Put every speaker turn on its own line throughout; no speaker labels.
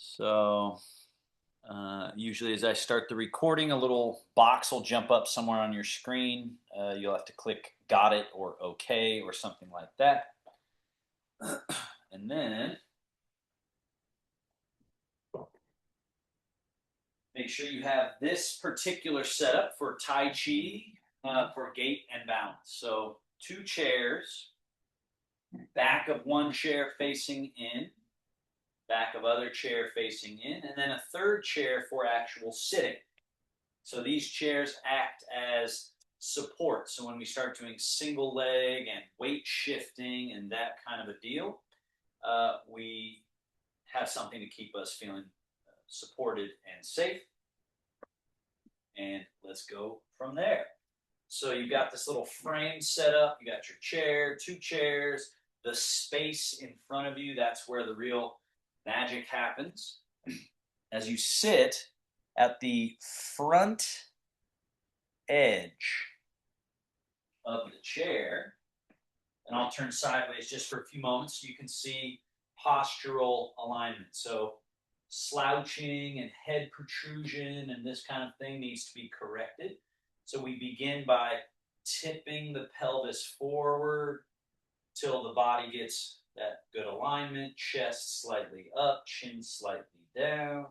So usually as I start the recording, a little box will jump up somewhere on your screen. You'll have to click got it or okay or something like that. And then make sure you have this particular setup for Tai Chi for gait and balance. So two chairs, back of one chair facing in, back of other chair facing in, and then a third chair for actual sitting. So these chairs act as support. So when we start doing single leg and weight shifting and that kind of a deal, we have something to keep us feeling supported and safe. And let's go from there. So you've got this little frame set up. You got your chair, two chairs, the space in front of you. That's where the real magic happens. As you sit at the front edge of the chair, and I'll turn sideways just for a few moments so you can see postural alignment. So slouching and head protrusion and this kind of thing needs to be corrected. So we begin by tipping the pelvis forward till the body gets that good alignment, chest slightly up, chin slightly down.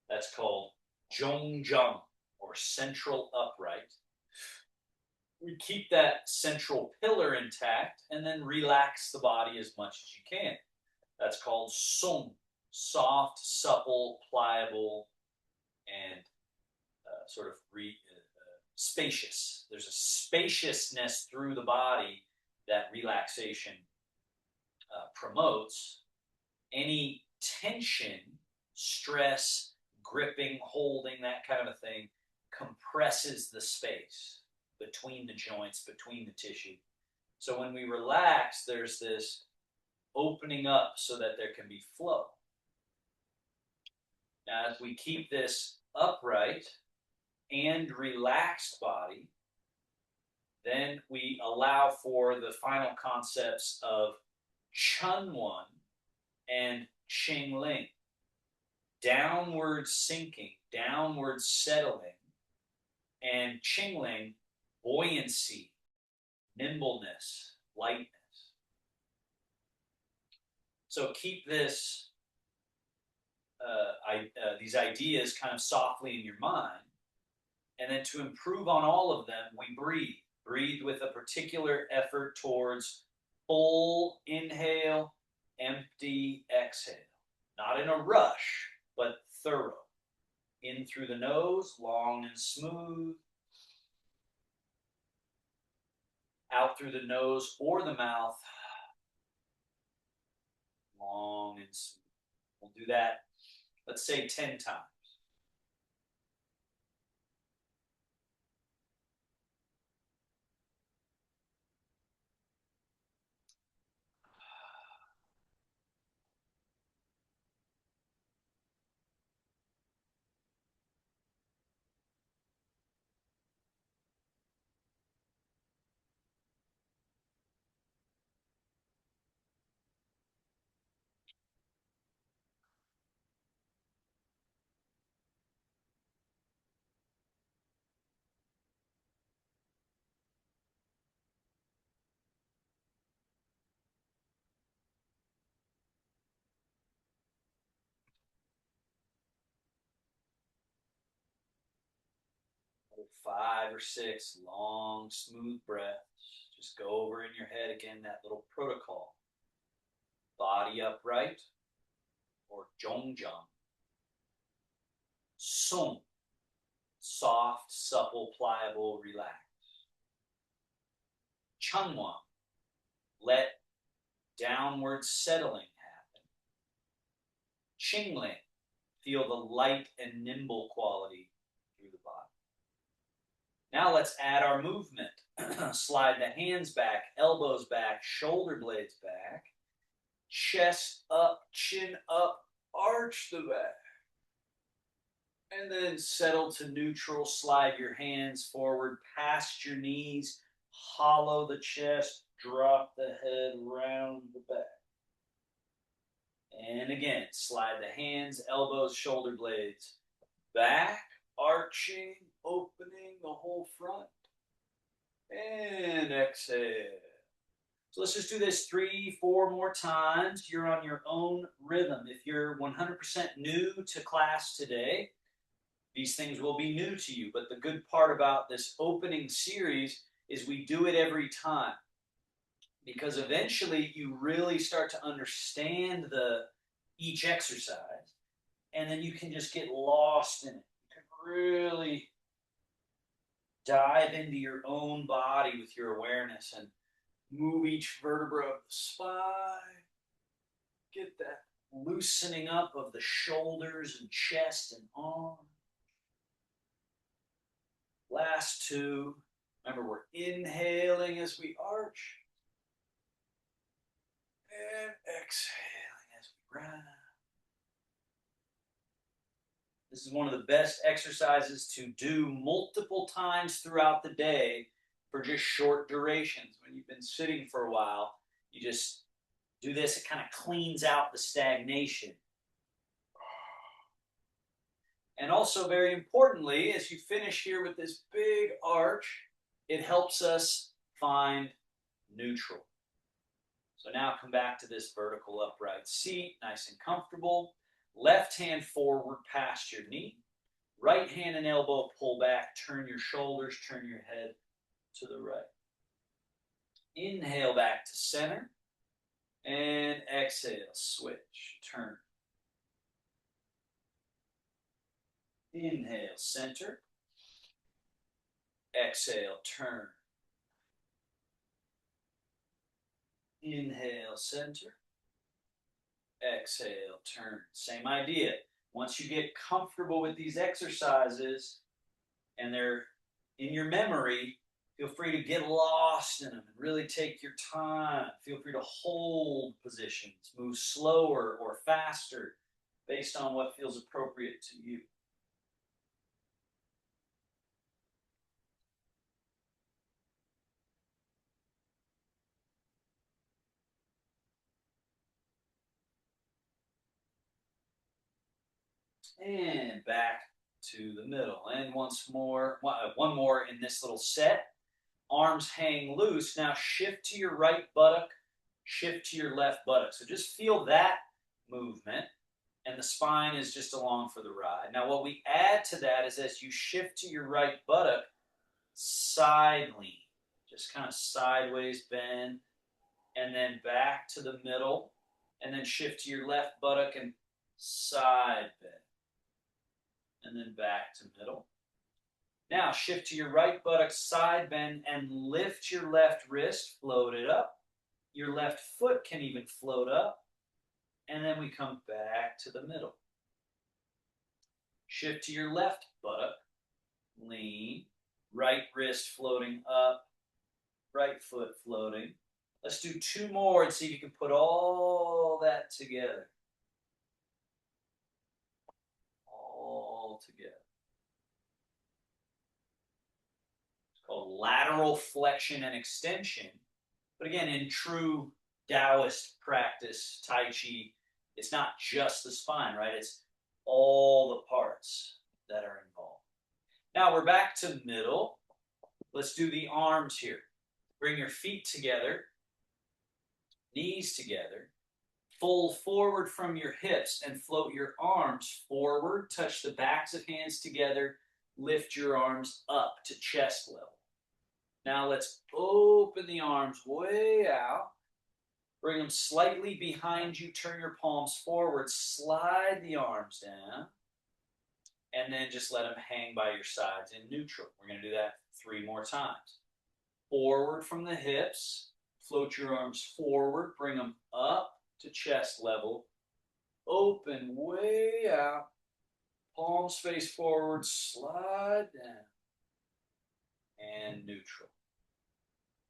That's called zhongjang, or central upright. We keep that central pillar intact and then relax the body as much as you can. That's called song, soft, supple, pliable, and sort of spacious. There's a spaciousness through the body that relaxation promotes. Any tension, stress, gripping, holding, that kind of a thing, compresses the space between the joints, between the tissue. So when we relax, there's this opening up so that there can be flow. Now, as we keep this upright and relaxed body, then we allow for the final concepts of Chunwan and Qingling. Downward sinking, downward settling, and Qingling, buoyancy, nimbleness, lightness. So keep this, these ideas kind of softly in your mind, and then to improve on all of them, we breathe. Breathe with a particular effort towards full inhale, empty exhale. Not in a rush, but thorough. In through the nose, long and smooth. Out through the nose or the mouth, long and smooth. We'll do that, let's say 10 times. Five or six long, smooth breaths. Just go over in your head again that little protocol. Body upright, or zhongjang. Song, soft, supple, pliable, relaxed. Chunwan, let downward settling happen. Qingling, feel the light and nimble quality through the body. Now let's add our movement. Slide the hands back, elbows back, shoulder blades back, chest up, chin up, arch the back. And then settle to neutral. Slide your hands forward past your knees, hollow the chest, drop the head round the back. And again, slide the hands, elbows, shoulder blades back, arching, opening the whole front. And exhale. So let's just do this 3, 4 more times. You're on your own rhythm. If you're 100% new to class today, these things will be new to you. But the good part about this opening series is we do it every time. Because eventually you really start to understand each exercise, and then you can just get lost in it. You can really dive into your own body with your awareness and move each vertebra of the spine. Get that loosening up of the shoulders and chest and arms. Last 2. Remember, we're inhaling as we arch. And exhaling as we round. This is one of the best exercises to do multiple times throughout the day for just short durations. When you've been sitting for a while, you just do this. It kind of cleans out the stagnation. And also, very importantly, as you finish here with this big arch, it helps us find neutral. So now come back to this vertical upright seat, nice and comfortable. Left hand forward past your knee. Right hand and elbow pull back. Turn your shoulders, turn your head to the right. Inhale back to center. And exhale, switch, turn. Inhale, center. Exhale, turn. Inhale, center. Exhale, turn. Same idea. Once you get comfortable with these exercises and they're in your memory, feel free to get lost in them and really take your time. Feel free to hold positions, move slower or faster based on what feels appropriate to you. And back to the middle. And once more, one more in this little set. Arms hang loose. Now shift to your right buttock, shift to your left buttock. So just feel that movement, and the spine is just along for the ride. Now what we add to that is as you shift to your right buttock, side lean. Just kind of sideways bend, and then back to the middle, and then shift to your left buttock and side bend. And then back to middle. Now shift to your right buttock, side bend, and lift your left wrist, float it up. Your left foot can even float up. And then we come back to the middle. Shift to your left buttock, lean, right wrist floating up, right foot floating. Let's do 2 more and see if you can put all that together. Together. It's called lateral flexion and extension. But again, in true Taoist practice, Tai Chi, it's not just the spine, right? It's all the parts that are involved. Now we're back to middle. Let's do the arms here. Bring your feet together, knees together. Fold forward from your hips and float your arms forward. Touch the backs of hands together. Lift your arms up to chest level. Now let's open the arms way out. Bring them slightly behind you. Turn your palms forward. Slide the arms down. And then just let them hang by your sides in neutral. We're going to do that 3 more times. Forward from the hips. Float your arms forward. Bring them up to chest level, open way out, palms face forward, slide down, and neutral.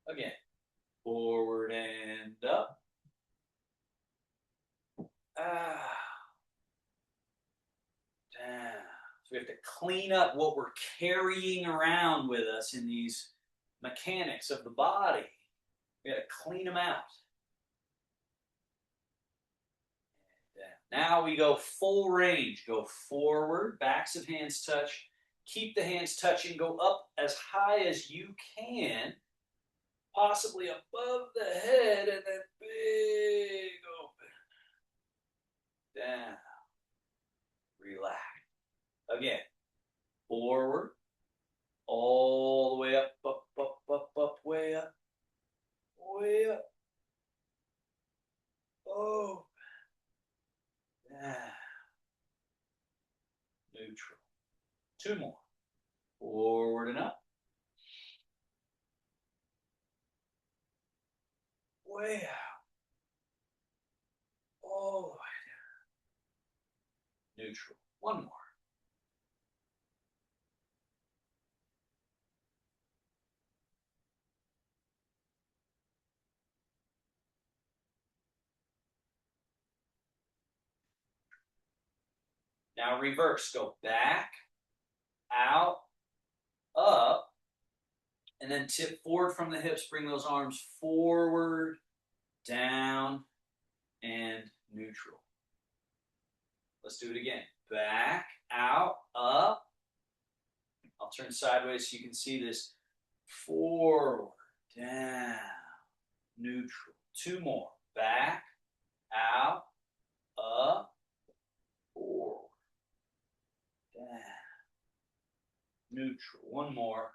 Again, forward and up, down. So we have to clean up what we're carrying around with us in these mechanics of the body. We got to clean them out. Down. Now we go full range. Go forward, backs of hands touch. Keep the hands touching. Go up as high as you can, possibly above the head, and then big open. Down. Relax. Again. Forward. All the way up, up, up, up, up, way up. Way up. Oh. Down. Neutral. 2 more. Forward and up. Way out. All the way down. Neutral. 1 more. Now reverse. Go back, out, up, and then tip forward from the hips. Bring those arms forward, down, and neutral. Let's do it again. Back, out, up. I'll turn sideways so you can see this. Forward, down, neutral. 2 more. Back, out, up, forward, down, neutral. 1 more.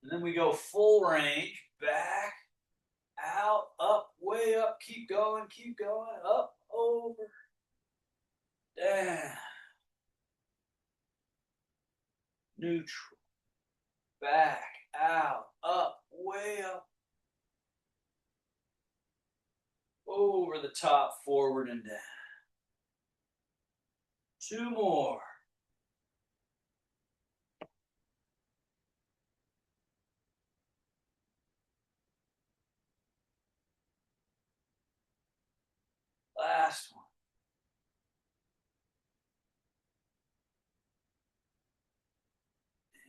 And then we go full range, back, out, up, way up, keep going, up, over, down, neutral, back, out, up, way up, over the top, forward and down. 2 more. Last one. And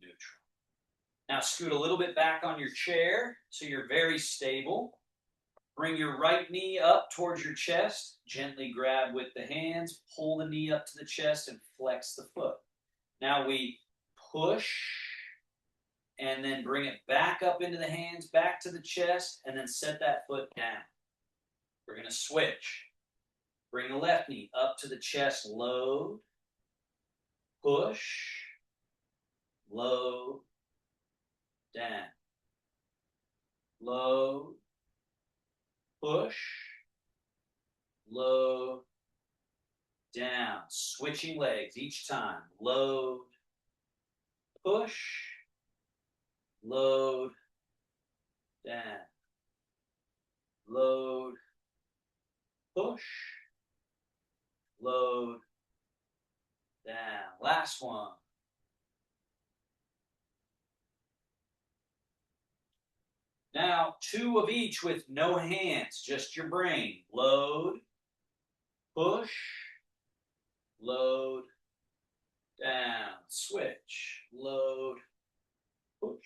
neutral. Now scoot a little bit back on your chair so you're very stable. Bring your right knee up towards your chest. Gently grab with the hands. Pull the knee up to the chest and flex the foot. Now we push and then bring it back up into the hands, back to the chest, and then set that foot down. We're going to switch. Bring the left knee up to the chest, load, push, load, down, load, push, load, down. Switching legs each time. Load, push, load, down, load, push, load, down. Last one. Now, 2 of each with no hands, just your brain. Load, push, load, down. Switch. Load, push,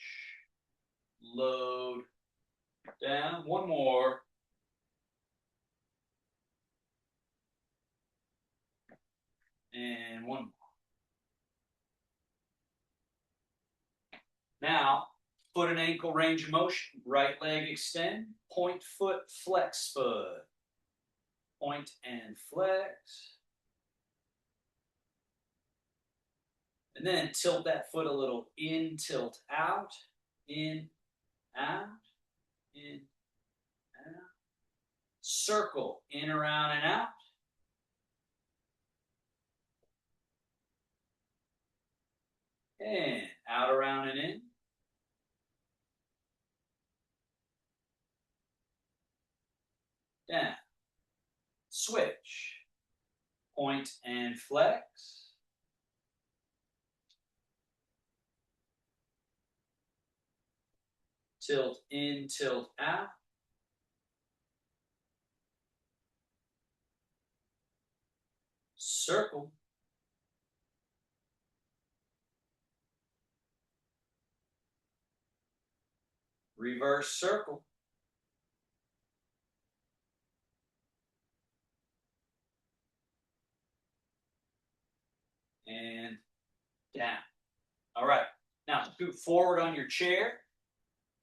load, down. 1 more. And 1 more. Now, foot and ankle range of motion. Right leg extend. Point foot, flex foot. Point and flex. And then tilt that foot a little in, tilt out, in, out, in, out. Circle in, around, and out. And out, around, and in. Down. Switch. Point and flex. Tilt in, tilt out. Circle. reverse circle, and down. All right. Now scoot forward on your chair.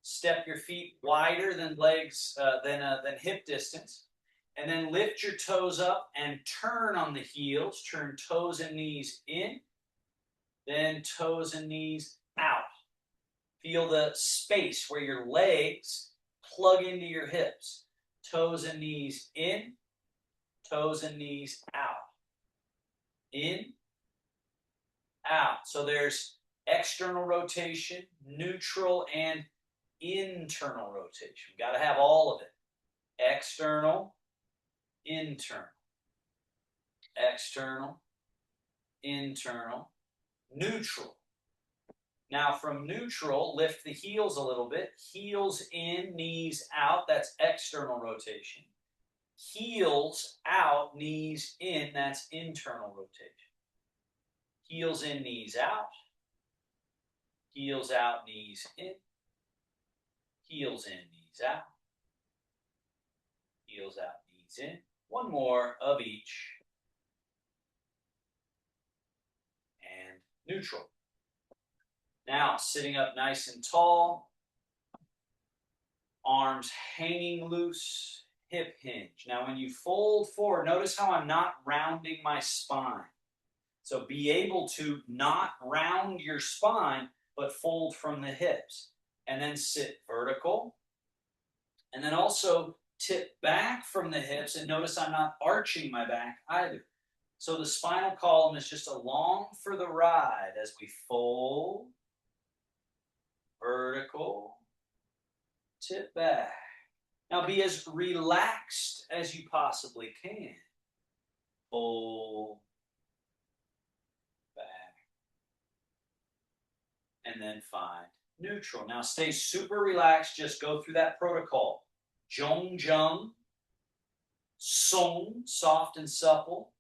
Step your feet wider than legs than hip distance, and then lift your toes up and turn on the heels. Turn toes and knees in, then toes and knees out. Feel the space where your legs plug into your hips. Toes and knees in, toes and knees out. In, out. So there's external rotation, neutral, and internal rotation. Got to have all of it. External, internal. External, internal, neutral. Now from neutral, lift the heels a little bit. Heels in, knees out. That's external rotation. Heels out, knees in. That's internal rotation. Heels in, knees out. Heels out, knees in. Heels in, knees out. Heels out, knees in. One more of each. And neutral. Now, sitting up nice and tall. Arms hanging loose. Hip hinge. Now, when you fold forward, notice how I'm not rounding my spine. So be able to not round your spine, but fold from the hips. And then sit vertical. And then also tip back from the hips. And notice I'm not arching my back either. So the spinal column is just along for the ride as we fold, vertical, tip back. Now be as relaxed as you possibly can. Fold, back, and then find neutral. Now stay super relaxed. Just go through that protocol. Zhong zheng, song, soft and supple.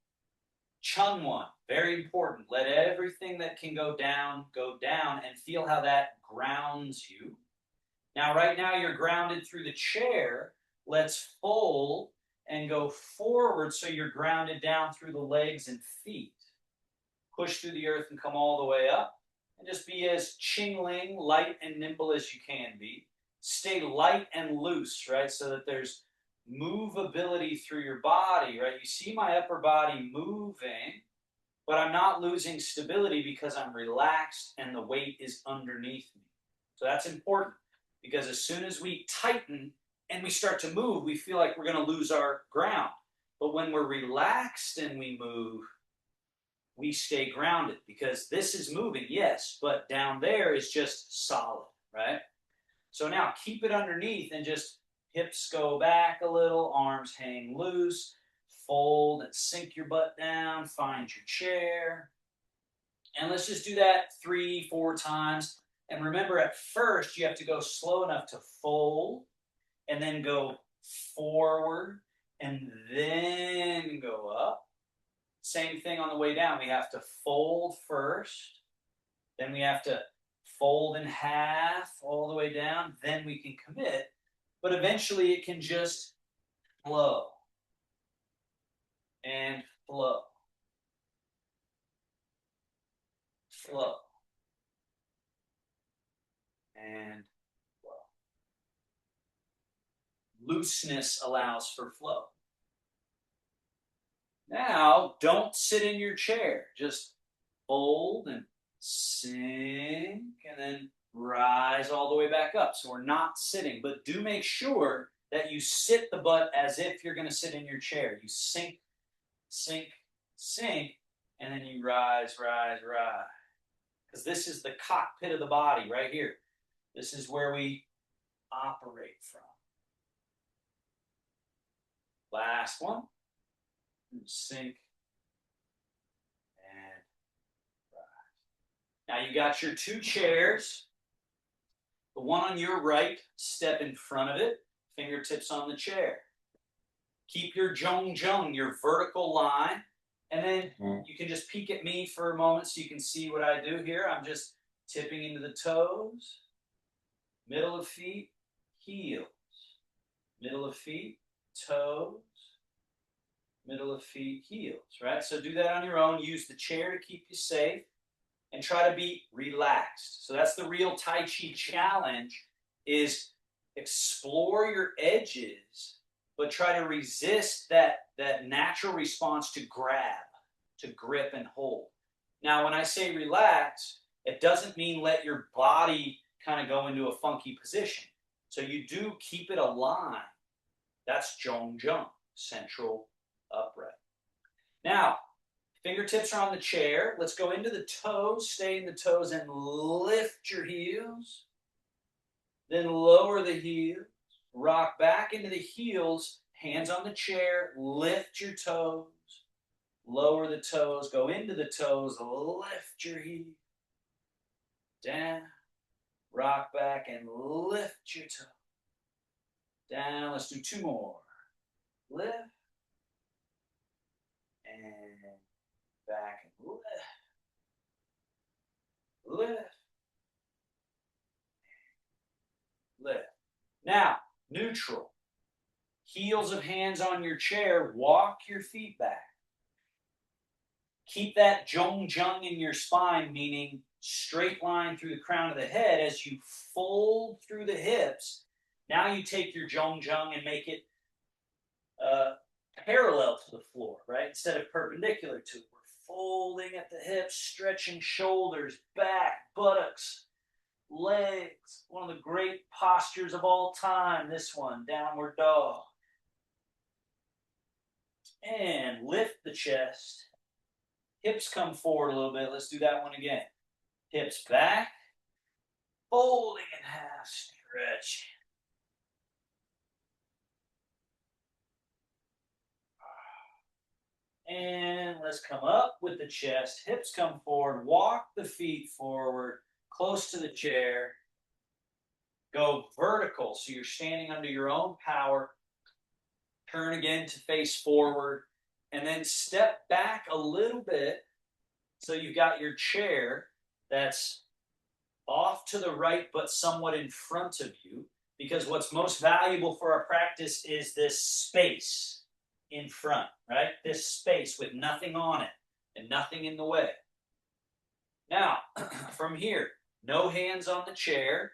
Chungwan, very important. Let everything that can go down, and feel how that grounds you. Now, right now, you're grounded through the chair. Let's fold and go forward so you're grounded down through the legs and feet. Push through the earth and come all the way up. And just be as chingling, light and nimble as you can be. Stay light and loose, right, so that there's movability through your body, right? You see my upper body moving, but I'm not losing stability because I'm relaxed and the weight is underneath me. So that's important because as soon as we tighten and we start to move, we feel like we're going to lose our ground. But when we're relaxed and we move, we stay grounded because this is moving, yes, but down there is just solid, right? So now keep it underneath and just hips go back a little, arms hang loose, fold and sink your butt down, find your chair. And let's just do that 3-4 times. And remember, at first, you have to go slow enough to fold and then go forward and then go up. Same thing on the way down. We have to fold first, then we have to fold in half all the way down, then we can commit. But eventually it can just flow and flow, flow, and flow. Looseness allows for flow. Now, don't sit in your chair. Just fold and sink and then rise all the way back up. So we're not sitting, but do make sure that you sit the butt as if you're going to sit in your chair. You sink, sink, sink, and then you rise, rise, rise. Because this is the cockpit of the body right here. This is where we operate from. Last one. Sink and rise. Now you got your two chairs. The one on your right, step in front of it, fingertips on the chair. Keep your zhong zheng, your vertical line, and then you can just peek at me for a moment so you can see what I do here. I'm just tipping into the toes, middle of feet, heels. Middle of feet, toes, middle of feet, heels, right? So do that on your own. Use the chair to keep you safe and try to be relaxed. So that's the real Tai Chi challenge, is explore your edges, but try to resist that natural response to grab, to grip and hold. Now, when I say relax, it doesn't mean let your body kind of go into a funky position. So you do keep it aligned. That's Zhong-Zheng, central upright. Now, fingertips are on the chair. Let's go into the toes, stay in the toes, and lift your heels. Then lower the heels, rock back into the heels, hands on the chair, lift your toes, lower the toes, go into the toes, lift your heels, down, rock back, and lift your toes. Down, let's do two more. Lift, and back, and lift, lift, lift. Now, neutral. Heels of hands on your chair, walk your feet back. Keep that Zhong-Zheng in your spine, meaning straight line through the crown of the head as you fold through the hips. Now you take your Zhong-Zheng and make it parallel to the floor, right? Instead of perpendicular to it. We're folding at the hips, stretching shoulders, back, buttocks, legs. One of the great postures of all time, this one, downward dog. And lift the chest. Hips come forward a little bit. Let's do that one again. Hips back, folding in half, stretch. And let's come up with the chest. Hips come forward. Walk the feet forward, close to the chair. Go vertical, so you're standing under your own power. Turn again to face forward. And then step back a little bit, so you've got your chair that's off to the right but somewhat in front of you, because what's most valuable for our practice is this space in front, right? This space with nothing on it and nothing in the way. Now, from here, no hands on the chair.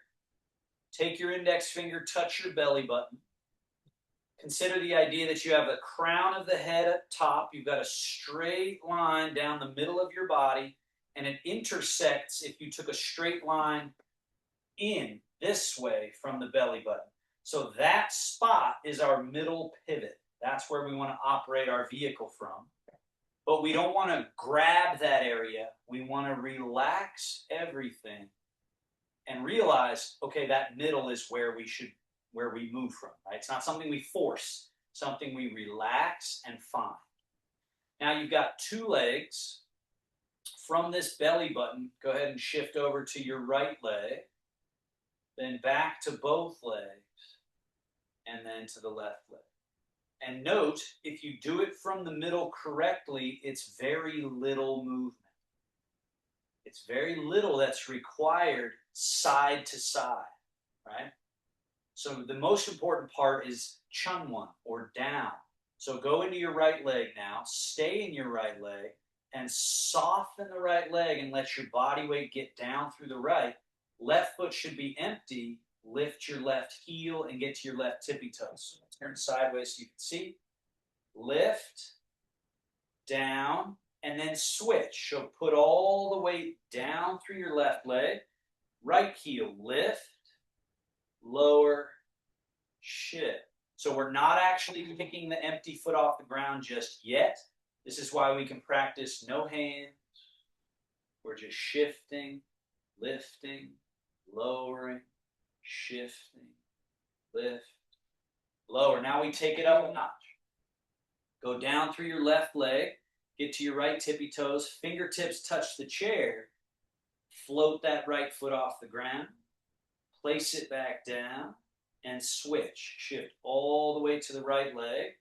Take your index finger, touch your belly button. Consider the idea that you have the crown of the head at top. You've got a straight line down the middle of your body, and it intersects if you took a straight line in this way from the belly button. So that spot is our middle pivot. That's where we want to operate our vehicle from. But we don't want to grab that area. We want to relax everything and realize, okay, that middle is where we move from, right? It's not something we force, something we relax and find. Now you've got two legs. From this belly button, go ahead and shift over to your right leg, then back to both legs, and then to the left leg. And note, if you do it from the middle correctly, it's very little movement. It's very little that's required side to side, right? So the most important part is chunwan, or down. So go into your right leg now, stay in your right leg, and soften the right leg and let your body weight get down through the right. Left foot should be empty. Lift your left heel and get to your left tippy toes. Turn sideways so you can see. Lift, down, and then switch. So put all the weight down through your left leg. Right heel, lift, lower, shift. So we're not actually picking the empty foot off the ground just yet. This is why we can practice no hands. We're just shifting, lifting, lowering, shifting, lift, lower. Now we take it up a notch. Go down through your left leg, get to your right tippy toes, fingertips touch the chair, float that right foot off the ground, place it back down, and switch. Shift all the way to the right leg,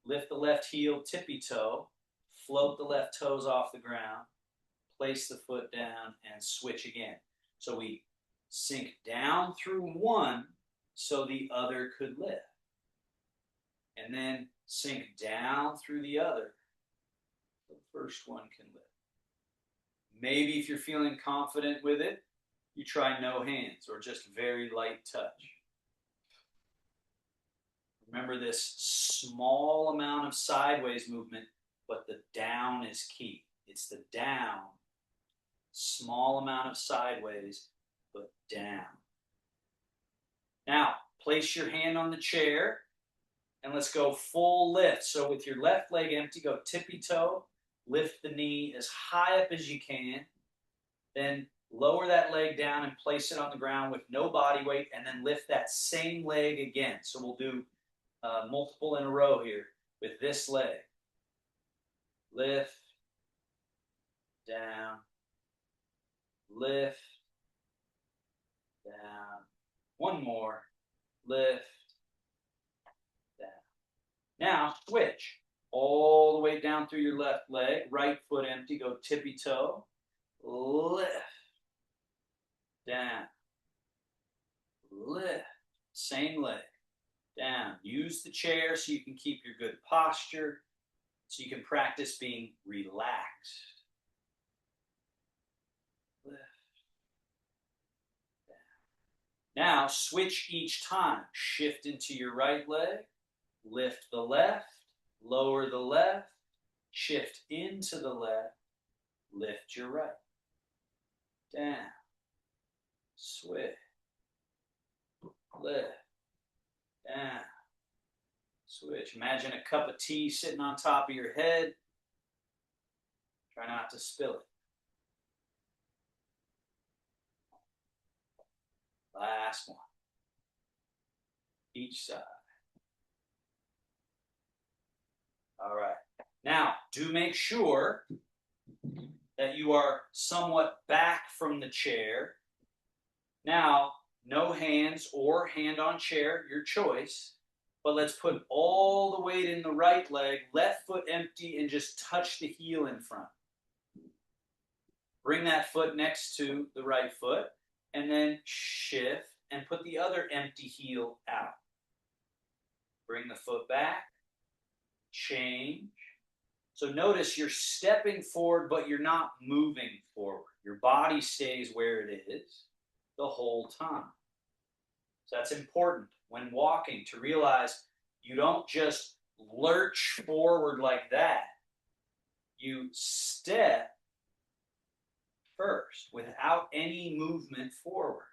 lift the left heel, tippy toe, float the left toes off the ground, place the foot down, and switch again. So we sink down through one, so the other could lift. And then sink down through the other so the first one can lift. Maybe if you're feeling confident with it, you try no hands or just very light touch. Remember this small amount of sideways movement, but the down is key. It's the down, small amount of sideways, but down. Now, place your hand on the chair and let's go full lift. So with your left leg empty, go tippy toe, lift the knee as high up as you can, then lower that leg down and place it on the ground with no body weight, and then lift that same leg again. So we'll do multiple in a row here with this leg. Lift, down, lift, down. One more, lift, down. Now switch all the way down through your left leg, right foot empty, go tippy toe, lift, down, lift, same leg, down. Use the chair so you can keep your good posture, so you can practice being relaxed. Lift, down. Now switch each time. Shift into your right leg, lift the left, lower the left, shift into the left, lift your right, down, switch, lift, down, switch. Imagine a cup of tea sitting on top of your head. Try not to spill it. Last one. Each side. All right. Now, do make sure that you are somewhat back from the chair. Now, no hands or hand on chair, your choice. But let's put all the weight in the right leg, left foot empty, and just touch the heel in front. Bring that foot next to the right foot, and then shift and put the other empty heel out. Bring the foot back, change. So notice you're stepping forward, but you're not moving forward. Your body stays where it is the whole time. So that's important when walking, to realize you don't just lurch forward like that. You step first without any movement forward.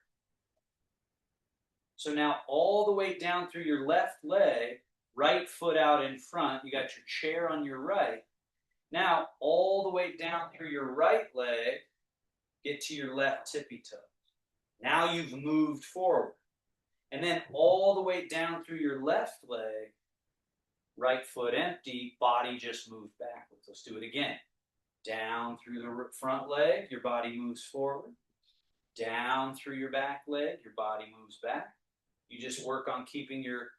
So now all the way down through your left leg, right foot out in front, you got your chair on your right. Now all the way down through your right leg, get to your left tippy toe. Now you've moved forward. And then all the way down through your left leg, right foot empty, body just moved backwards. Let's do it again. Down through the front leg, your body moves forward. Down through your back leg, your body moves back. You just work on keeping your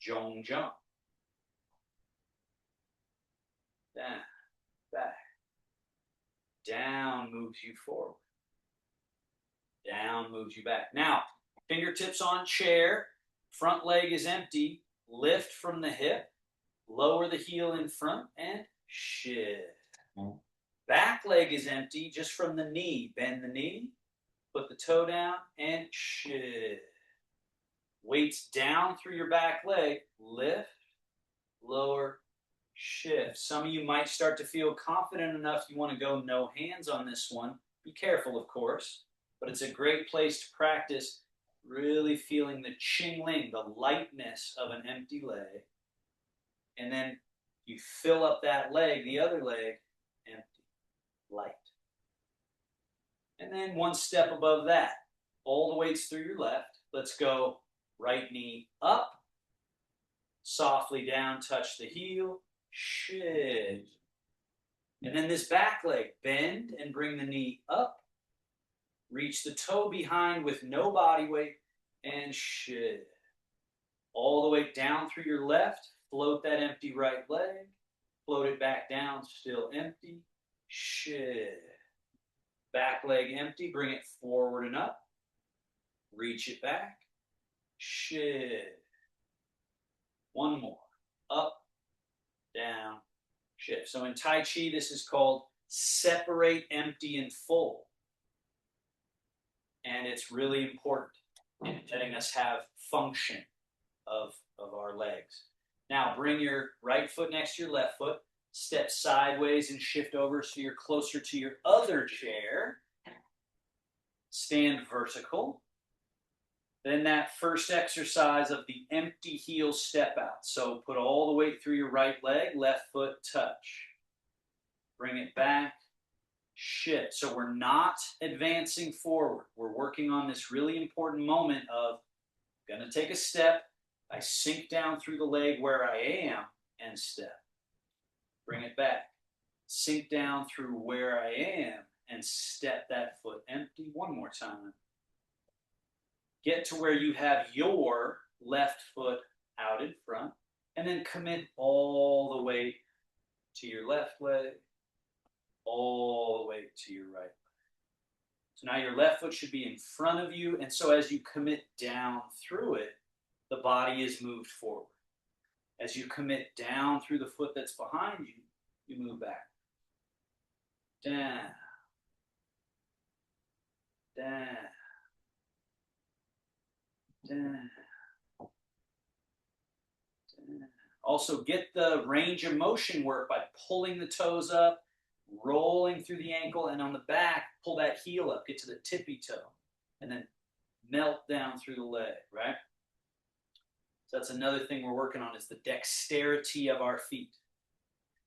jong jump. Down, back. Down moves you forward. Down moves you back. Now, fingertips on chair, front leg is empty, lift from the hip, lower the heel in front, and shift. Back leg is empty, just from the knee. Bend the knee, put the toe down, and shift. Weights down through your back leg, lift, lower, shift. Some of you might start to feel confident enough you want to go no hands on this one. Be careful, of course, but it's a great place to practice really feeling the ching-ling, the lightness of an empty leg. And then you fill up that leg, the other leg, empty, light. And then one step above that, all the weights through your left. Let's go right knee up, softly down, touch the heel, shift. And then this back leg, bend and bring the knee up, reach the toe behind with no body weight, and shift. All the way down through your left, float that empty right leg, float it back down, still empty, shift. Back leg empty, bring it forward and up, reach it back, shift. One more. Up, down, shift. So in Tai Chi, this is called separate, empty, and full. And it's really important in letting us have function of our legs. Now, bring your right foot next to your left foot. Step sideways and shift over so you're closer to your other chair. Stand vertical. Then that first exercise of the empty heel step out. So put all the weight through your right leg, left foot touch. Bring it back, shift. So we're not advancing forward. We're working on this really important moment of going to take a step. I sink down through the leg where I am and step. Bring it back. Sink down through where I am and step that foot empty. One more time. Get to where you have your left foot out in front, and then commit all the way to your left leg, all the way to your right leg. So now your left foot should be in front of you, and so as you commit down through it, the body is moved forward. As you commit down through the foot that's behind you, you move back. Down. Down. Down. Down. Also, get the range of motion work by pulling the toes up, rolling through the ankle, and on the back, pull that heel up, get to the tippy toe, and then melt down through the leg, right? So that's another thing we're working on is the dexterity of our feet.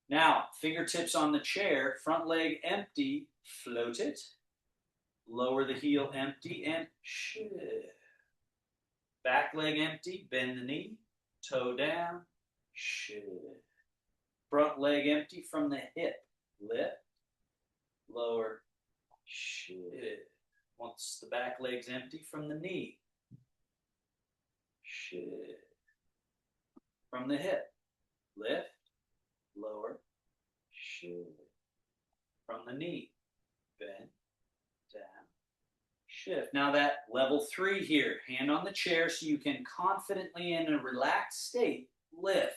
Now, fingertips on the chair, front leg empty, float it. Lower the heel empty and shift. Back leg empty, bend the knee, toe down, shift. Front leg empty from the hip, lift, lower, shift. Once the back leg's empty from the knee, shift. From the hip, lift, lower, shift. From the knee, bend, down, shift. Now that level 3 here, hand on the chair so you can confidently in a relaxed state, lift.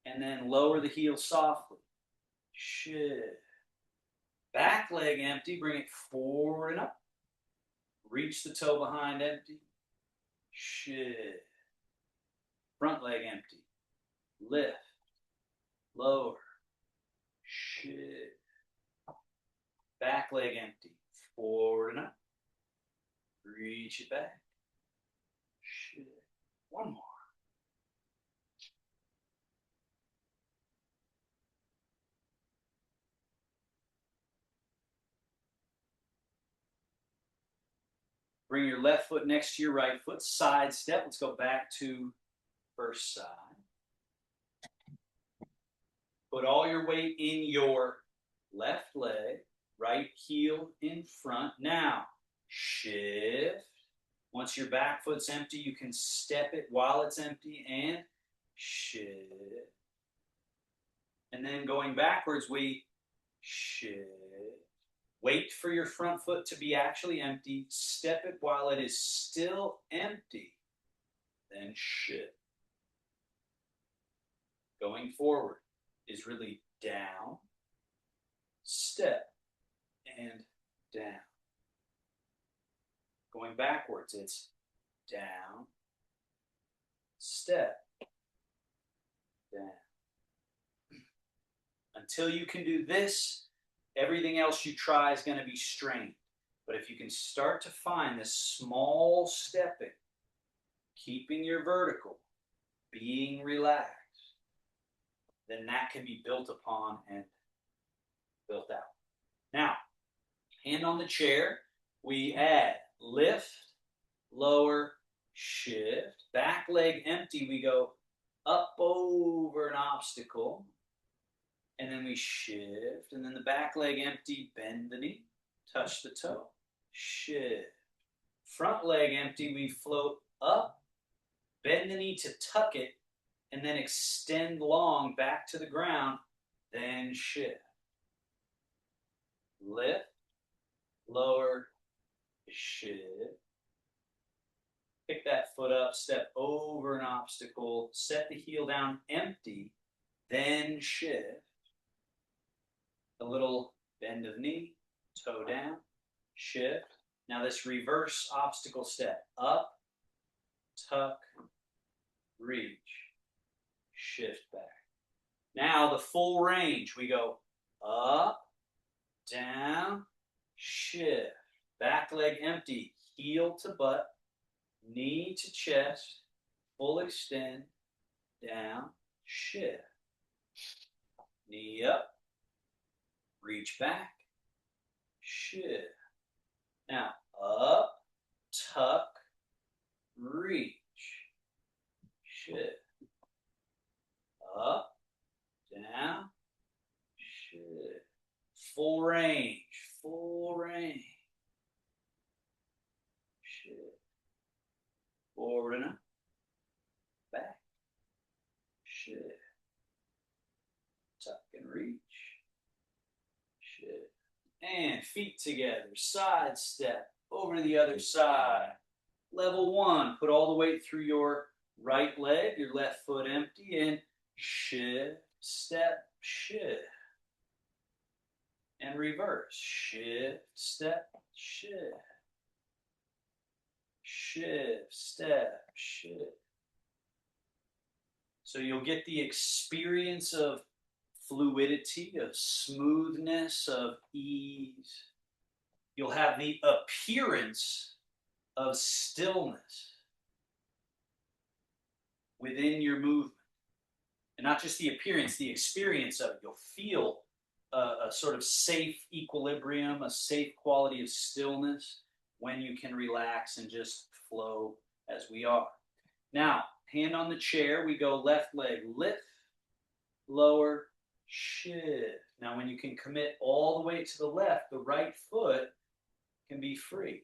And then lower the heel softly, shift. Back leg empty, bring it forward and up. Reach the toe behind empty, shift. Front leg empty, lift, lower, shift. Back leg empty, forward and up. Reach it back, shift. One more. Bring your left foot next to your right foot, side step. Let's go back to first side. Put all your weight in your left leg, right heel in front. Now, shift. Once your back foot's empty, you can step it while it's empty and shift. And then going backwards, we shift. Wait for your front foot to be actually empty. Step it while it is still empty. Then shift. Going forward is really down, step, and down. Going backwards, it's down, step, down. Until you can do this, everything else you try is going to be strained. But if you can start to find this small stepping, keeping your vertical, being relaxed, then that can be built upon and built out. Now, hand on the chair, we add lift, lower, shift. Back leg empty, we go up over an obstacle, and then we shift. And then the back leg empty, bend the knee, touch the toe, shift. Front leg empty, we float up, bend the knee to tuck it, and then extend long back to the ground, then shift. Lift, lower, shift. Pick that foot up, step over an obstacle, set the heel down empty, then shift. A little bend of knee, toe down, shift. Now this reverse obstacle step. Up, tuck, reach, shift back. Now the full range. We go up, down, shift. Back leg empty, heel to butt, knee to chest, full extend, down, shift. Knee up, reach back, shift. Now up, tuck, reach, shift. Up, down, shift. Full range, full range. Shift. Forward and up, back, shift. Tuck and reach, shift. And feet together, side step, over to the other side. Level one, put all the weight through your right leg, your left foot empty, and shift, step, shift. And reverse, shift, step, shift. Shift, step, shift. So you'll get the experience of fluidity, of smoothness, of ease. You'll have the appearance of stillness within your movement. And not just the appearance, the experience of it. You'll feel a sort of safe equilibrium, a safe quality of stillness when you can relax and just flow as we are. Now, hand on the chair, we go left leg, lift, lower, shift. Now, when you can commit all the way to the left, the right foot can be free.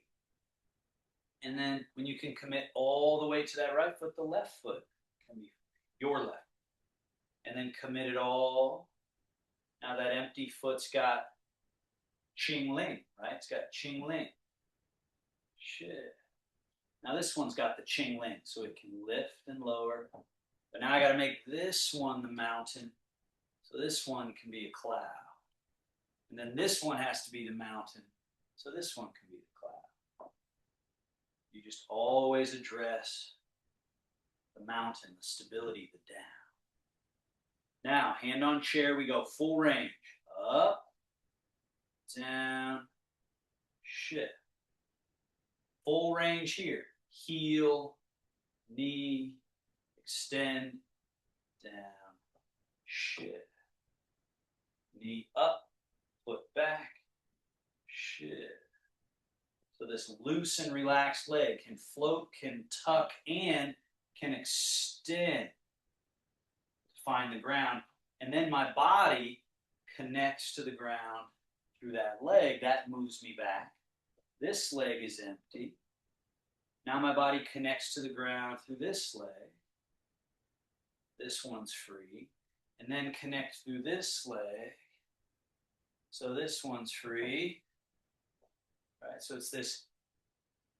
And then when you can commit all the way to that right foot, the left foot can be free, your left. And then commit it all. Now that empty foot's got ching ling, right? It's got ching ling. Shift. Now this one's got the ching ling, so it can lift and lower. But now I got to make this one the mountain. So this one can be a cloud. And then this one has to be the mountain. So this one can be the cloud. You just always address the mountain, the stability, the down. Now, hand on chair, we go full range. Up, down, shift. Full range here. Heel, knee, extend, down, shift. Knee up, foot back, shift. So this loose and relaxed leg can float, can tuck, and can extend to find the ground. And then my body connects to the ground through that leg. That moves me back. This leg is empty. Now my body connects to the ground through this leg. This one's free. And then connect through this leg. So this one's free. Right? So it's this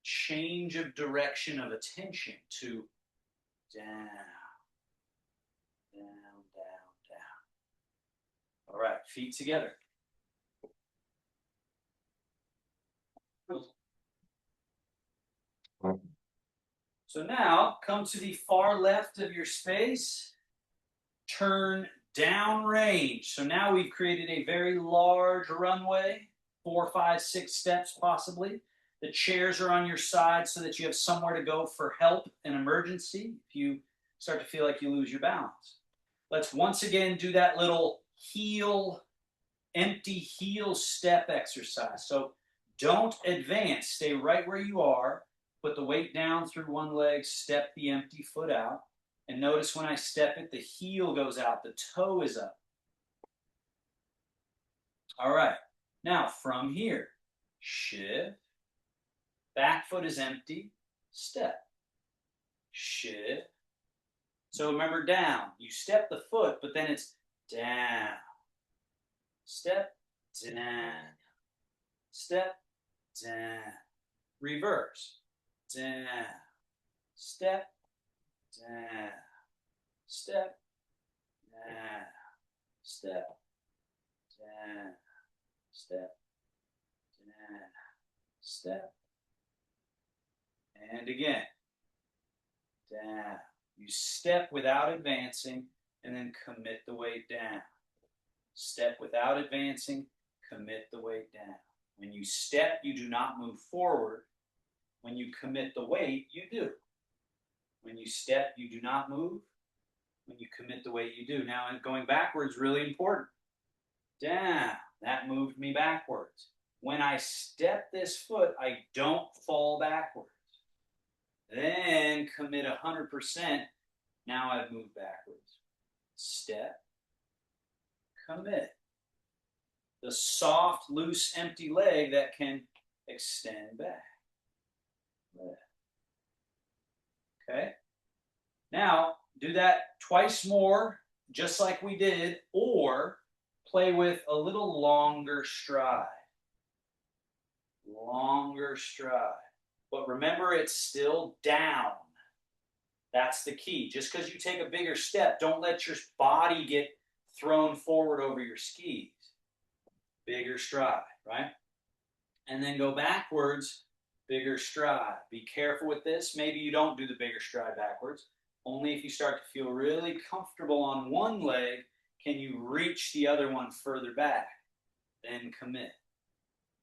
change of direction of attention to down, down, down, down. All right, feet together. So now, come to the far left of your space, turn down range. So now we've created a very large runway, 4, 5, 6 steps possibly. The chairs are on your side so that you have somewhere to go for help in emergency if you start to feel like you lose your balance. Let's once again do that little heel, empty heel step exercise. So don't advance. Stay right where you are. Put the weight down through one leg, step the empty foot out. And notice when I step it, the heel goes out, the toe is up. All right. Now from here, shift. Back foot is empty, step. Shift. So remember down. You step the foot, but then it's down. Step, down. Step, down. Reverse. Down, step, down, step, down, step, down, step, down, step, and again, down. You step without advancing, and then commit the weight down. Step without advancing, commit the weight down. When you step, you do not move forward. When you commit the weight, you do. When you step, you do not move. When you commit the weight, you do. Now, going backwards is really important. Down. That moved me backwards. When I step this foot, I don't fall backwards. Then commit 100%. Now I've moved backwards. Step. Commit. The soft, loose, empty leg that can extend back. Okay? Now, do that twice more, just like we did, or play with a little longer stride. Longer stride. But remember, it's still down. That's the key. Just because you take a bigger step, don't let your body get thrown forward over your skis. Bigger stride, right? And then go backwards, bigger stride. Be careful with this. Maybe you don't do the bigger stride backwards. Only if you start to feel really comfortable on one leg can you reach the other one further back. Then commit.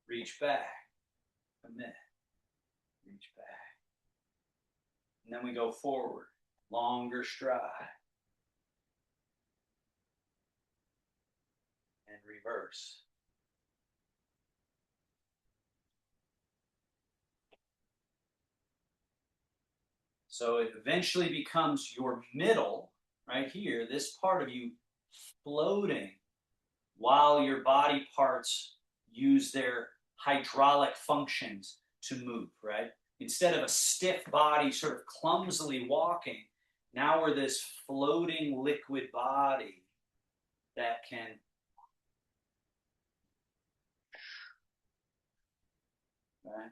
Reach back. Commit. Reach back. And then we go forward. Longer stride. And reverse. So it eventually becomes your middle, right here, this part of you floating while your body parts use their hydraulic functions to move, right? Instead of a stiff body sort of clumsily walking, now we're this floating liquid body that can right?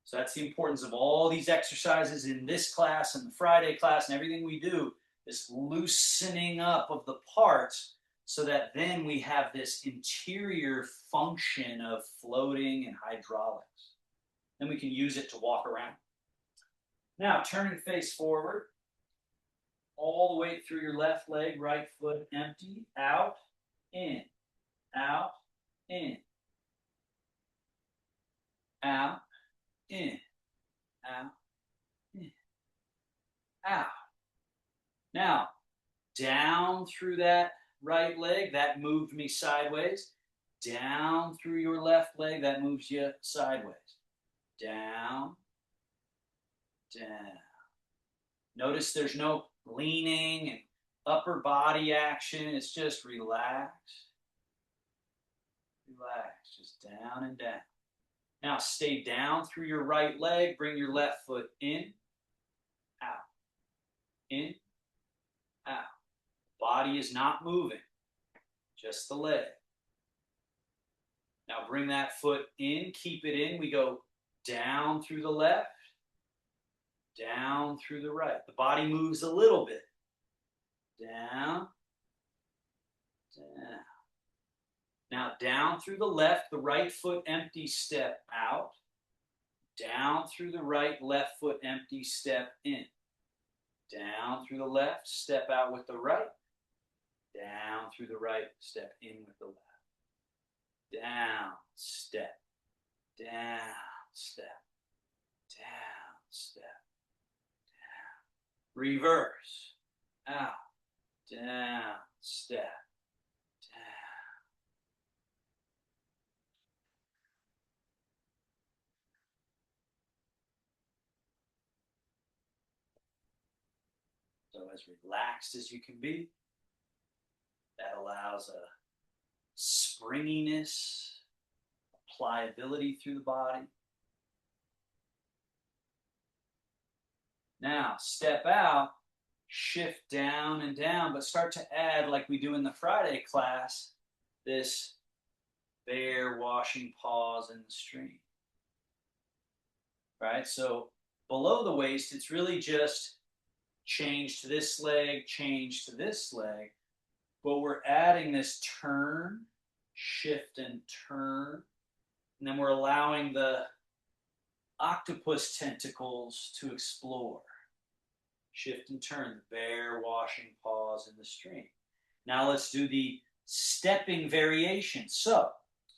So that's the importance of all these exercises in this class and the Friday class and everything we do, this loosening up of the parts so that then we have this interior function of floating and hydraulics. Then we can use it to walk around. Now, turning face forward, all the way through your left leg, right foot empty, out, in, out, in, out, in, out, in, out. Now, down through that right leg, that moved me sideways. Down through your left leg, that moves you sideways. Down, down. Notice there's no leaning and upper body action. It's just relax. Relax, just down and down. Now stay down through your right leg. Bring your left foot in, out, in, out. Body is not moving, just the leg. Now bring that foot in, keep it in. We go down through the left, down through the right. The body moves a little bit. Down, down. Now down through the left, the right foot empty, step out. Down through the right, left foot empty, step in. Down through the left, step out with the right. Down through the right, step in with the left. Down, step. Down, step. Down, step. Down. Reverse. Out. Down, step. Down. So as relaxed as you can be, that allows a springiness, pliability through the body. Now, step out, shift down and down, but start to add, like we do in the Friday class, this bear washing paws in the stream. Right? So below the waist, it's really just change to this leg, change to this leg. But we're adding this turn, shift and turn. And then we're allowing the octopus tentacles to explore. Shift and turn, the bear washing paws in the stream. Now let's do the stepping variation. So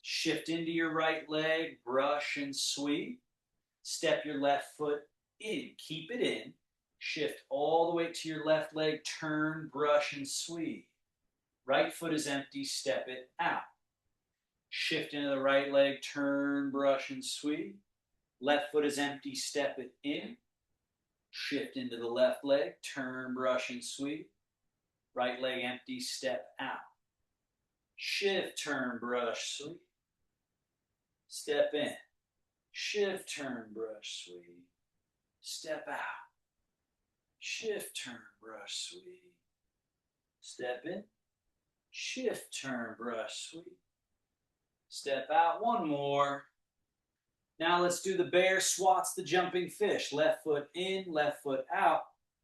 shift into your right leg, brush and sweep. Step your left foot in, keep it in. Shift all the way to your left leg, turn, brush and sweep. Right foot is empty, step it out. Shift into the right leg, turn, brush and sweep. Left foot is empty, step it in. Shift into the left leg, turn, brush and sweep. Right leg empty, step out. Shift, turn, brush, sweep. Step in. Shift, turn, brush, sweep. Step out. Shift, turn, brush, sweep. Step in. Shift, turn, brush, sweep. Step out. One more. Now let's do the bear swats the jumping fish. Left foot in, left foot out.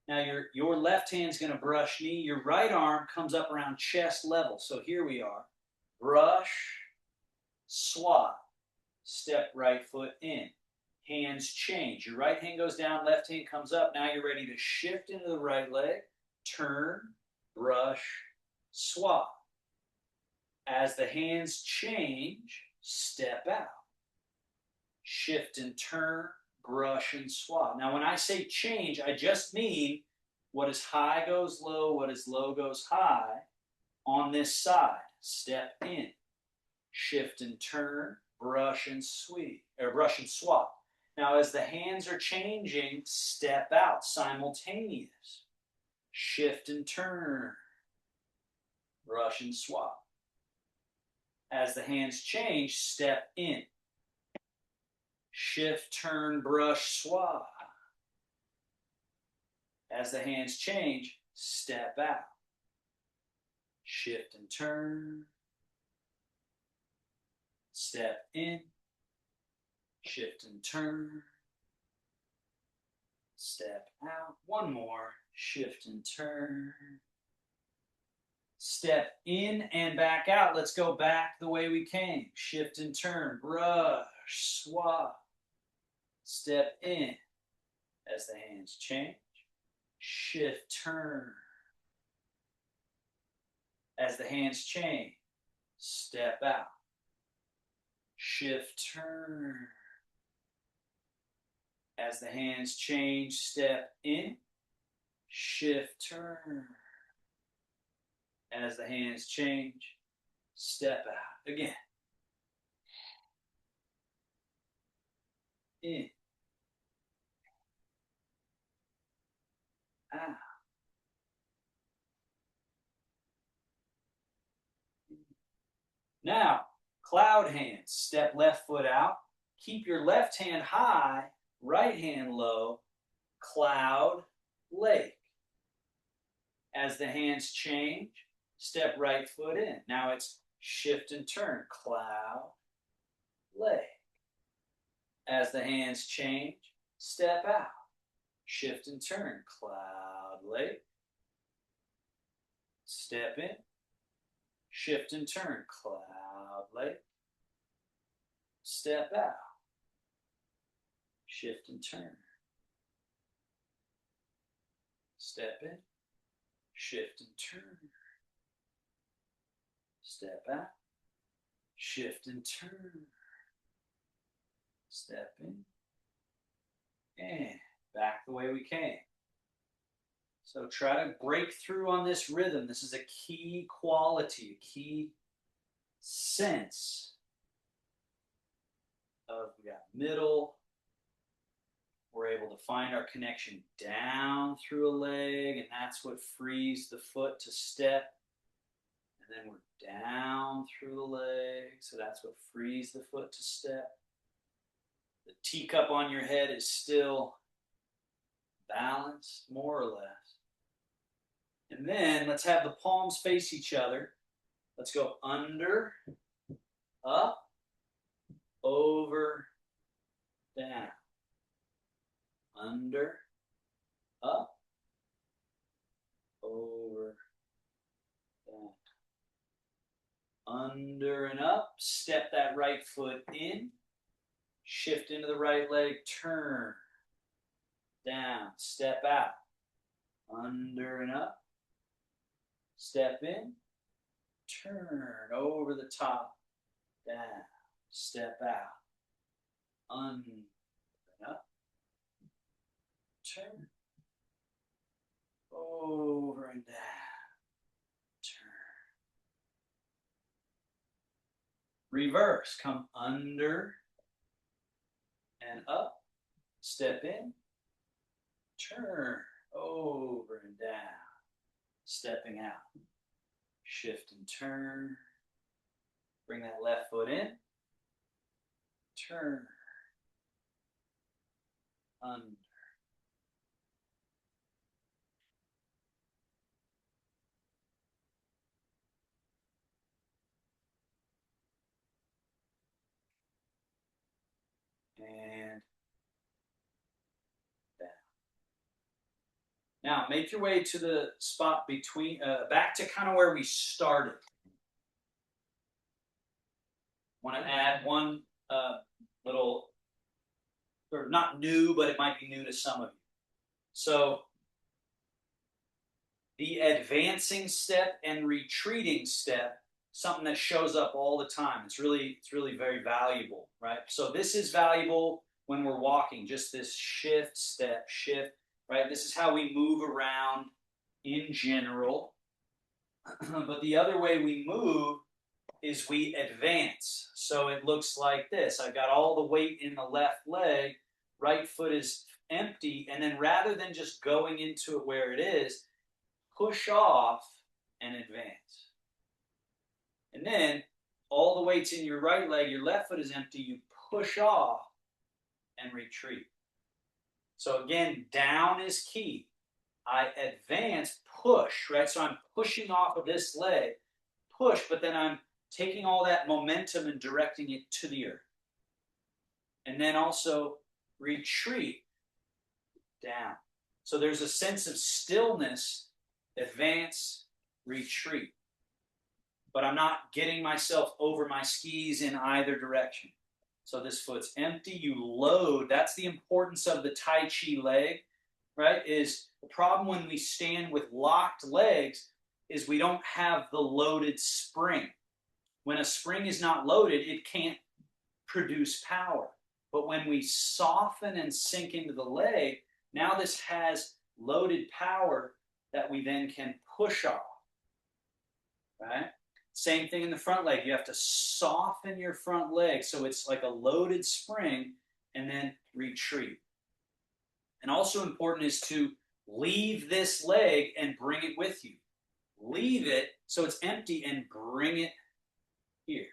Now your left hand's going to brush knee. Your right arm comes up around chest level. So here we are. Brush, swat. Step right foot in. Hands change. Your right hand goes down, left hand comes up. Now you're ready to shift into the right leg. Turn, brush, swat. As the hands change, step out. Shift and turn, brush and swat. Now when I say change, I just mean what is high goes low, what is low goes high on this side. Step in. Shift and turn, brush and sweep, or brush and swat. Now as the hands are changing, step out, simultaneous. Shift and turn, brush and swat. As the hands change, step in. Shift, turn, brush, swat. As the hands change, step out. Shift and turn. Step in. Shift and turn. Step out. One more. Shift and turn. Step in and back out. Let's go back the way we came. Shift and turn. Brush, swat. Step in. As the hands change. Shift, turn. As the hands change. Step out. Shift, turn. As the hands change, step in. Shift, turn. As the hands change, step out. Again. In. Out. Now, cloud hands. Step left foot out. Keep your left hand high, right hand low. Cloud, lake. As the hands change, step right foot in. Now it's shift and turn. Cloud, lake. As the hands change, step out. Shift and turn. Cloud, lake. Step in. Shift and turn. Cloud, lake. Step out. Shift and turn. Step in. Shift and turn. Step out. Shift and turn. Step in. And back the way we came. So try to break through on this rhythm. This is a key quality, a key sense of, we got middle. We're able to find our connection down through a leg, and that's what frees the foot to step. And then we're down through the leg, so that's what frees the foot to step. The teacup on your head is still balanced, more or less. And then let's have the palms face each other. Let's go under, up, over, down. under, up, over, down. Under and up, step that right foot in, shift into the right leg, turn, down, step out, under and up, step in, turn, over the top, down, step out, under and up, turn, over and down, turn. Reverse, come under and up, step in, turn, over and down, stepping out, shift and turn, bring that left foot in, turn, under. And down. Now make your way to the spot between, back to kind of where we started. Want to add one little, or not new, but it might be new to some of you. So the advancing step and retreating step, something that shows up all the time. It's really very valuable, right? So this is valuable when we're walking, just this shift, step, shift, right? This is how we move around in general. But the other way we move is we advance. So it looks like this. I've got all the weight in the left leg, right foot is empty, and then rather than just going into it where it is, push off and advance. And then all the weight's in your right leg, your left foot is empty, you push off and retreat. So again, down is key. I advance, push, right? So I'm pushing off of this leg, push, but then I'm taking all that momentum and directing it to the earth. And then also retreat, down. So there's a sense of stillness, advance, retreat. But I'm not getting myself over my skis in either direction. So this foot's empty, you load. That's the importance of the Tai Chi leg, right? Is the problem when we stand with locked legs is we don't have the loaded spring. When a spring is not loaded, it can't produce power. But when we soften and sink into the leg, now this has loaded power that we then can push off, right? Same thing in the front leg. You have to soften your front leg so it's like a loaded spring and then retreat. And also important is to leave this leg and bring it with you. Leave it so it's empty and bring it here.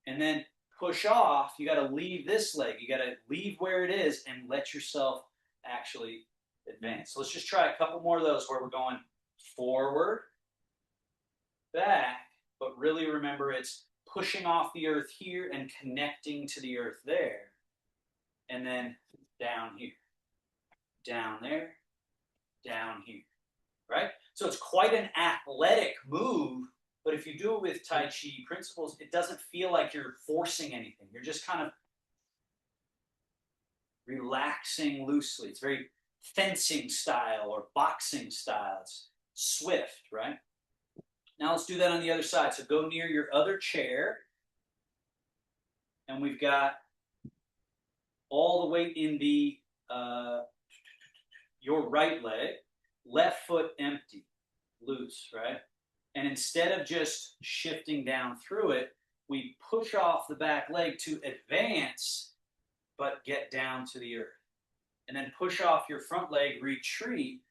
And then push off. You got to leave this leg. You got to leave where it is and let yourself actually advance. So let's just try a couple more of those where we're going forward, back, but really remember it's pushing off the earth here and connecting to the earth there. And then down here, down there, down here, right? So it's quite an athletic move, but if you do it with Tai Chi principles, it doesn't feel like you're forcing anything. You're just kind of relaxing loosely. It's very fencing style or boxing style. It's swift, right? Now let's do that on the other side. So go near your other chair. And we've got all the weight in the your right leg, left foot empty, loose, right? And instead of just shifting down through it, we push off the back leg to advance, but get down to the earth. And then push off your front leg, retreat,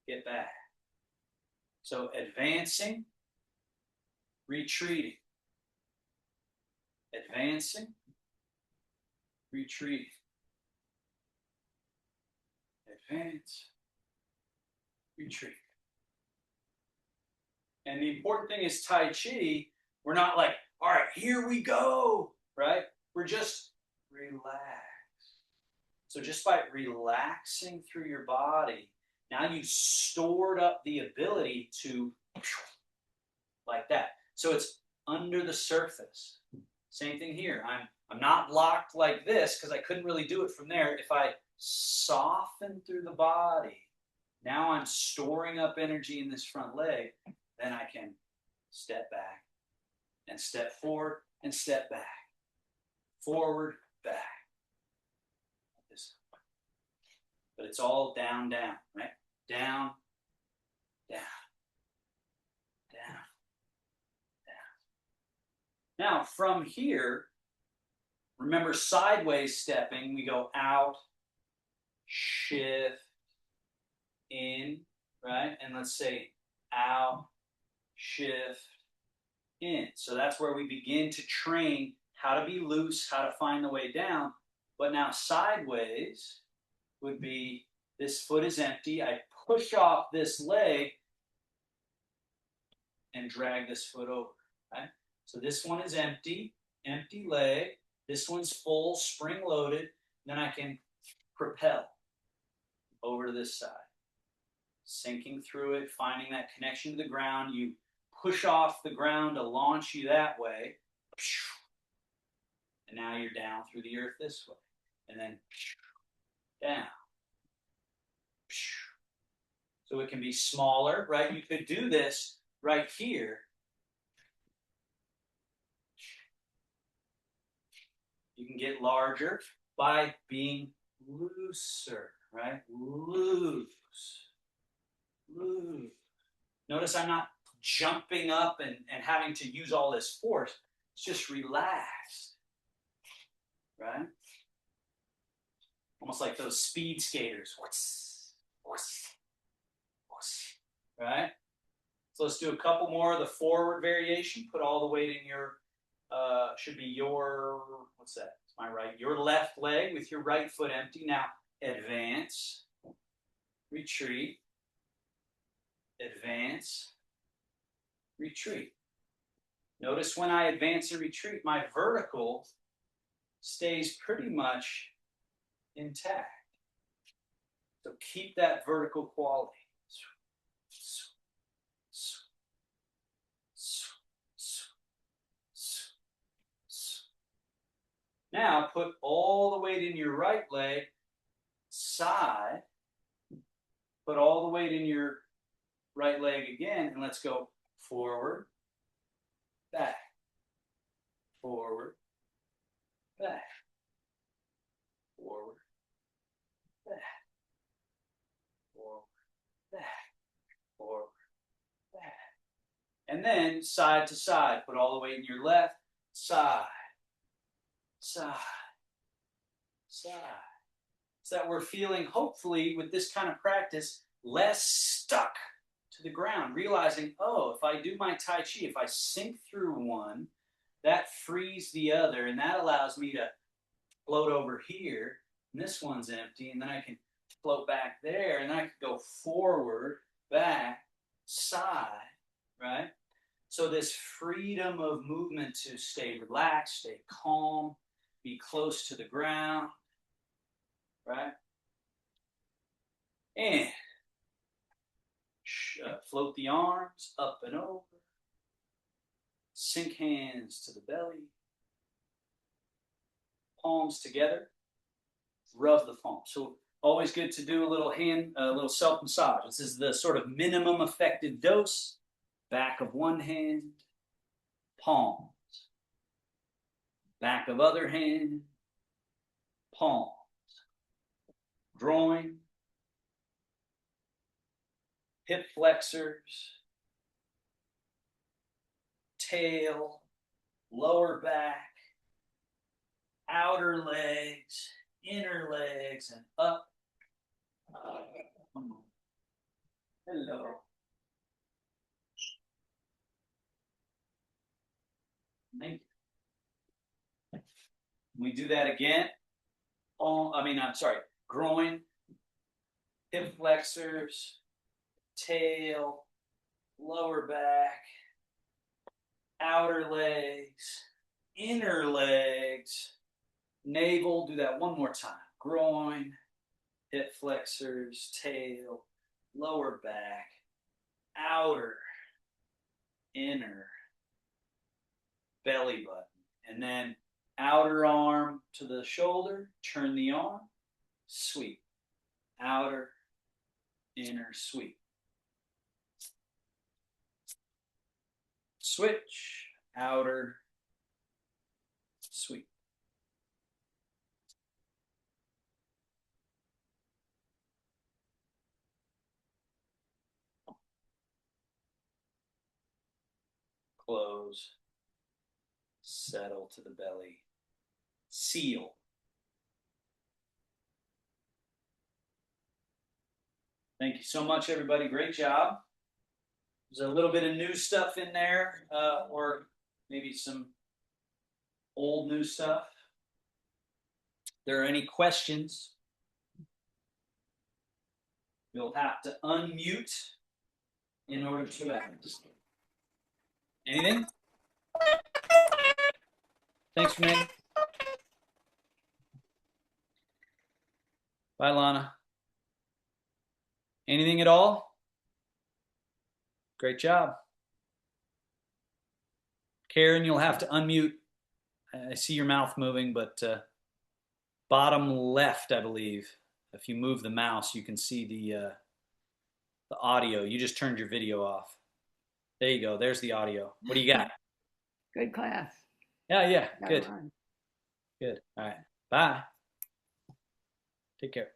get back. So advancing, retreating. Advancing, retreating. Advance, retreat. And the important thing is Tai Chi, we're not like, all right, here we go, right? We're just relaxed. So just by relaxing through your body, now you've stored up the ability to like that. So it's under the surface. Same thing here. I'm not locked like this because I couldn't really do it from there. If I soften through the body, now I'm storing up energy in this front leg, then I can step back and step forward and step back. Forward, back. But it's all down, down, right? Down, down, down, down. Now, from here, remember sideways stepping, we go out, shift, in, right? And let's say out, shift, in. So that's where we begin to train how to be loose, how to find the way down. But now sideways would be this foot is empty. I push off this leg and drag this foot over, right? So this one is empty, empty leg. This one's full, spring loaded. Then I can propel over to this side. Sinking through it, finding that connection to the ground. You push off the ground to launch you that way. And now you're down through the earth this way. And then down. So it can be smaller, right? You could do this right here. You can get larger by being looser, right? Loose. Loose. Notice I'm not jumping up and having to use all this force. It's just relaxed, right? Almost like those speed skaters. Right? So let's do a couple more of the forward variation. Put all the weight in your, should be your, what's that? It's my right. Your left leg with your right foot empty. Now advance, retreat, advance, retreat. Notice when I advance and retreat, my vertical stays pretty much intact. So keep that vertical quality. Now put all the weight in your right leg, side. Put all the weight in your right leg again, and let's go forward, back, forward, back, forward, back, forward, back, forward, back. And then side to side. Put all the weight in your left, side, side, side. So that we're feeling, hopefully, with this kind of practice, less stuck to the ground, realizing, oh, if I do my Tai Chi, if I sink through one, that frees the other, and that allows me to float over here, and this one's empty, and then I can float back there, and then I can go forward, back, side, right? So this freedom of movement to stay relaxed, stay calm, be close to the ground, right? And float the arms up and over. Sink hands to the belly. Palms together. Rub the palms. So always good to do a little self-massage. This is the sort of minimum effective dose. Back of one hand, palms. Back of other hand, palms. Groin, hip flexors, tail, lower back, outer legs, inner legs, and up. Hello. Thank you. We do that again. Groin, hip flexors, tail, lower back, outer legs, inner legs, navel. Do that one more time. groin, hip flexors, tail, lower back, outer, inner, belly button. And then outer arm to the shoulder, turn the arm, sweep. Outer, inner, sweep. Switch, outer, sweep. Close, settle to the belly, seal. Thank you so much, everybody. Great job. There's a little bit of new stuff in there, or maybe some old new stuff. If there are any questions, you'll have to unmute in order to ask. Anything? Thanks, man. Bye, Lana. Anything at all? Great job. Karen, you'll have to unmute. I see your mouth moving, but bottom left, I believe. If you move the mouse, you can see the audio. You just turned your video off. There you go. There's the audio. What do you got?
Good class.
Yeah.
Got
Good.
one.
Good. All right. Bye. Take care.